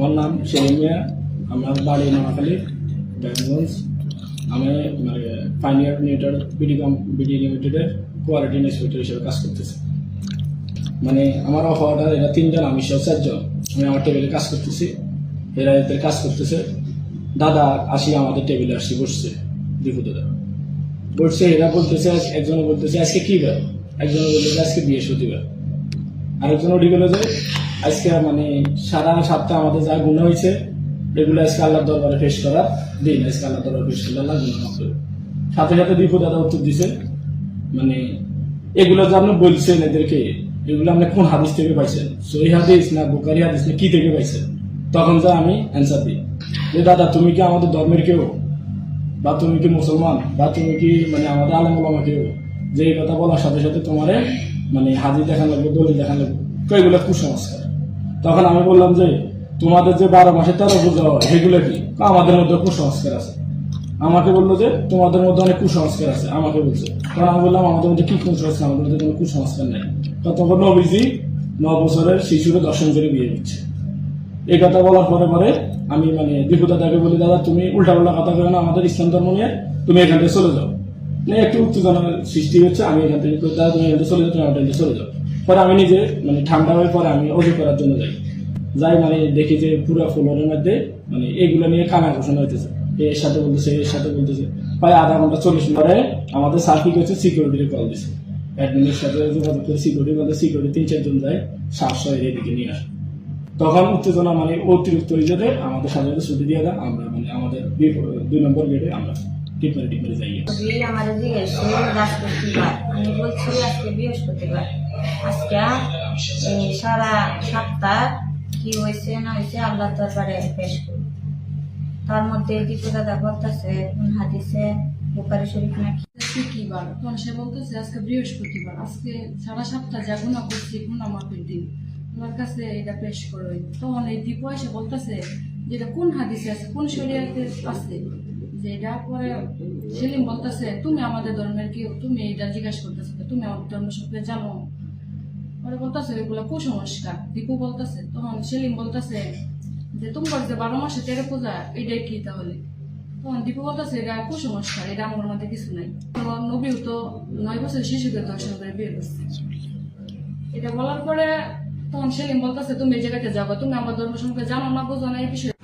আমার নাম সেলিম মিয়া, আমার বাড়ি নোয়াখালী ব্যাঙ্গঞ্জ। আমি ফাইনাল নিউটার বিডি লিমিটেডের কোয়ালিটি ইন্সপেক্টর হিসেবে কাজ করতেছি। আমার অফারটা এরা 3 জন, আমি সহ 4 জন। আমি আমার টেবিলে কাজ করতেছি, এরা এদের কাজ করতেছে। দাদা আসি আমাদের টেবিলে আসি বসছে, দীপু দাদা বসছে। এরা বলতেছে, একজনে বলতেছে আজকে কি বার, একজনে বলতেছে আজকে বৃহস্পতিবার, আরেকজন ওটি গেল যে আজকে সারা সপ্তাহে আমাদের যা গুণ হয়েছে এগুলো আজকে আল্লাহর দরবারে পেশ করার দিন। আজকে আল্লাহ দরবারে পেশ করলে আল্লাহ গুণ মাফ করবে। সাথে সাথে দীপু দাদা উত্তর দিচ্ছেন, এগুলো যে আপনি বলছেন এদেরকে, এগুলো আপনি কোন হাদিস থেকে পাইছেন, সহিহ হাদিস না বুখারী হাদিস না কি থেকে পাইছেন? তখন যা আমি অ্যান্সার দিই যে দাদা তুমি কি আমাদের ধর্মের কেউ, বা তুমি কি মুসলমান, বা তুমি কি আমাদের আলেম ওলামা কেউ, যে এই কথা বলার সাথে সাথে তোমারে হাজির দেখান লাগবে, দলিল দেখান লাগবে, তো এগুলো কুসংস্কার। তখন আমি বললাম যে তোমাদের যে 12 মাসে 13 পূজা হয় সেগুলো কি? আমাদের মধ্যে কুসংস্কার আছে। আমাকে বললো যে তোমাদের মধ্যে অনেক কুসংস্কার আছে, আমাকে বলছে। তখন আমি বললাম আমাদের মধ্যে কি কুসংস্কার, আমাদের মধ্যে কোনো কুসংস্কার নাই। তখন নবীজি 9 বছরের শিশুকে দর্শন করে বিয়ে দিচ্ছে। এই কথা বলার পরে পরে আমি দীপু দাদাকে বলি, দাদা তুমি উল্টাপাল্টা কথা বলে না আমাদের ইসলাম ধর্ম নিয়ে, তুমি এখান থেকে চলে যাও। একটু উত্তেজনার সৃষ্টি হচ্ছে, আমি এখান থেকে দাদা তুমি এখান থেকে চলে যাও, তুমি আমার থেকে চলে যাও। পরে আমি নিজে ঠান্ডা হয়ে পরে আমি অজু করার জন্য যাই। দেখি যে পুরো ফ্লোরের মধ্যে এগুলো নিয়ে কানা ঘোষণা হইতেছে, এর সাথে বলতেছে, এর সাথে বলতেছে। প্রায় আধা ঘন্টা 40 মিনিট পরে আমাদের সার্কিট হচ্ছে সিকিউরিটির কল দিচ্ছে। অ্যাডমিনের সাথে যোগাযোগ করে সিকিউরিটি 3-4 জন যায়, 700 এদিকে নিয়ে আসে। তখন উত্তেজনা অতিরিক্ত হয়ে যেতে আমাদের সাথে ছুটি দিয়ে দেয়। আমরা আমাদের 2 নম্বর গেটে আমরা টিপমারি যাই। আমাদের জিজ্ঞেস বৃহস্পতিবার, আমি বলছি আজকে বৃহস্পতিবার, আজকে সারা সপ্তাহ কি হয়েছে না হয়েছে আল্লাহ দরবারে পেশ করি। তার মধ্যে দীপু দাদা বলতেছে কোন হাদিসে বুখারী শরীফ নাকি কি বার, তখন সে বলতেছে আজকে বৃহস্পতিবার, আজকে সারা সপ্তাহ যা গুণা করছি গুণা মাফের দিন, তোমার কাছে এটা পেশ করো। তখন এই দীপু এসে বলতেছে যে এটা কোন হাদিসে আছে, কোন শরীয়তে আছে যে এটা। পরে সেলিম বলতেছে তুমি আমাদের ধর্মের কেউ, তুমি এটা জিজ্ঞাসা করতেছো, তুমি আমাদের ধর্ম সম্পর্কে জানো? পরে বলতেছে এগুলো কুসংস্কার। দীপু বলতেছে, তখন সেলিম বলতেছে যে তোমার যে 12 মাসে 13 পূজা এটাই কি তাহলে? তখন দীপু বলতেছে এটা কুসংস্কার, এটা আমার মধ্যে কিছু নাই। নবীও তো 9 বছর শিশুকে দর্শন করে বিয়ে করছে। এটা বলার পরে তখন সেলিম বলতেছে তুমি এই জায়গাতে যাবো, তুমি আমার ধর্ম সম্পর্কে জানো না, বোঝো না এই বিষয়ে।